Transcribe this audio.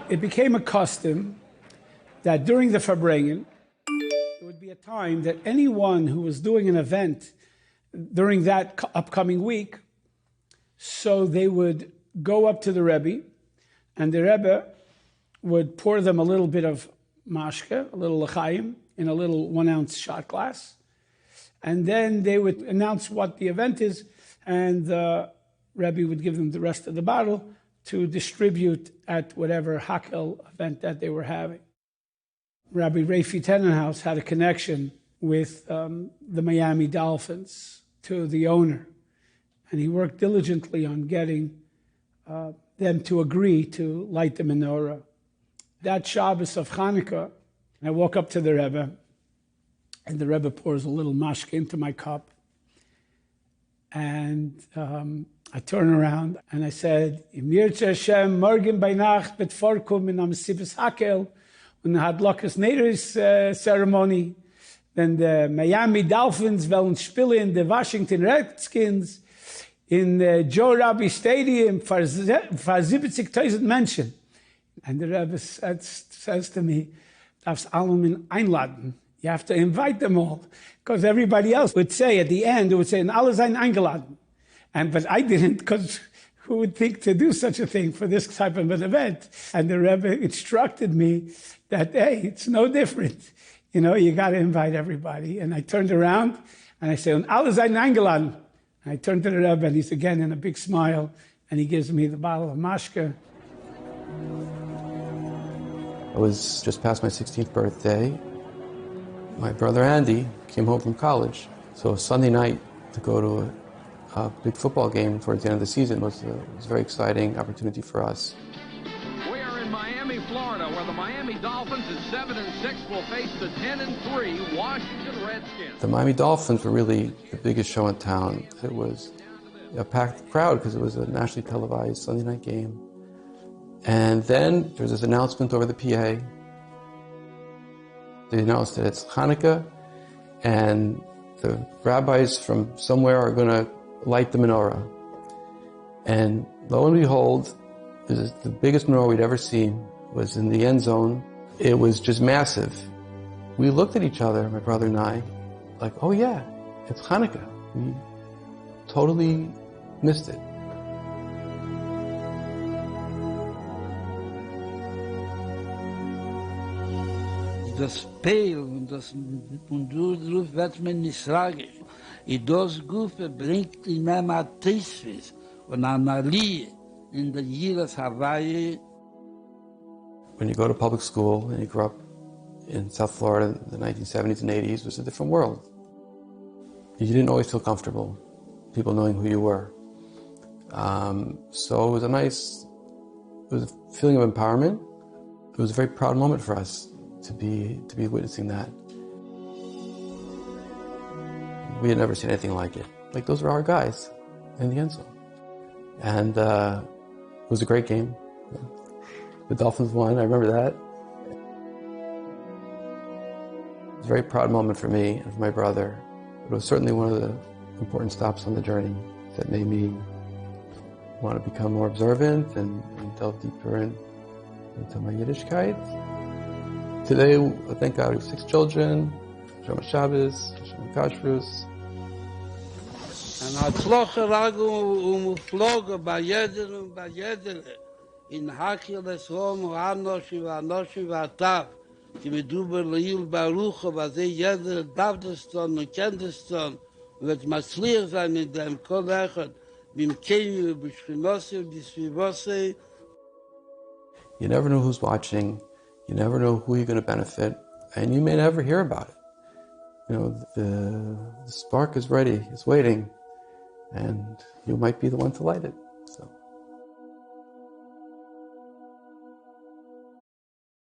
it became a custom that during the Farbrengen, there would be a time that anyone who was doing an event during that upcoming week, so they would go up to the Rebbe, and the Rebbe would pour them a little bit of mashke, a little l'chaim, in a little 1-ounce shot glass. And then they would announce what the event is, and the Rebbe would give them the rest of the bottle to distribute at whatever hakel event that they were having. Rabbi Raffi Tenenhaus had a connection with the Miami Dolphins to the owner, and he worked diligently on getting them to agree to light the menorah. That Shabbos of Hanukkah, I walk up to the Rebbe, and the Rebbe pours a little mashke into my cup, and I turn around and I said, Im Yirtzeh Hashem, morgen bei Nacht betvorkum in am Sibes Hakel und hadlokes Neres ceremony. Then the Miami Dolphins wollen spielen in the Washington Redskins in the Joe Rabbi Stadium for 70,000 Menschen. And the Rebbe says to me, darfst allem einladen. You have to invite them all. Because everybody else would say at the end, it would say, and alle seien eingeladen. But I didn't, because who would think to do such a thing for this type of an event? And the Rebbe instructed me that, hey, it's no different. You know, you got to invite everybody. And I turned around and I said, and alle seien eingeladen. And I turned to the Rebbe and he's again in a big smile and he gives me the bottle of mashke. I was just past my 16th birthday. My brother Andy came home from college. So Sunday night to go to a big football game towards the end of the season was a very exciting opportunity for us. We are in Miami, Florida, where the Miami Dolphins at 7-6 will face the 10-3 Washington Redskins. The Miami Dolphins were really the biggest show in town. It was a packed crowd because it was a nationally televised Sunday night game. And then there was this announcement over the PA. They announced that it's Hanukkah, and the rabbis from somewhere are going to light the menorah. And lo and behold, the biggest menorah we'd ever seen was in the end zone. It was just massive. We looked at each other, my brother and I, like, oh yeah, it's Hanukkah. We totally missed it. Das Peil und du drauf wird man nicht sagen. Und das Gufe bringt ihm immer Tisvis und Analie in der Jiras Hawaii. When you go to public school and you grew up in South Florida in the 1970s and 80s, it was a different world. You didn't always feel comfortable, people knowing who you were. So it was a feeling of empowerment. It was a very proud moment for us to be witnessing that. We had never seen anything like it. Like, those were our guys in the end zone. And it was a great game. The Dolphins won, I remember that. It was a very proud moment for me and for my brother. It was certainly one of the important stops on the journey that made me want to become more observant and delve deeper into my Yiddishkeit. Today, thank God, we have 6 children, Shabbat Shabbos, Shabbat Kashrus. Und Atzloche Ragu Floge bei jeder und bei jeder in Hakeles Rom und Anoshi Vatav, die mit Duber Leil Baruch, was jeder darf das tun und kennt das tun und wird Matzliach sein in dem Kollechot, mit Kemi, Bishkinosse, Bisvivose. You never know who's watching. You never know who you're going to benefit, and you may never hear about it. You know, the spark is ready, it's waiting, and you might be the one to light it.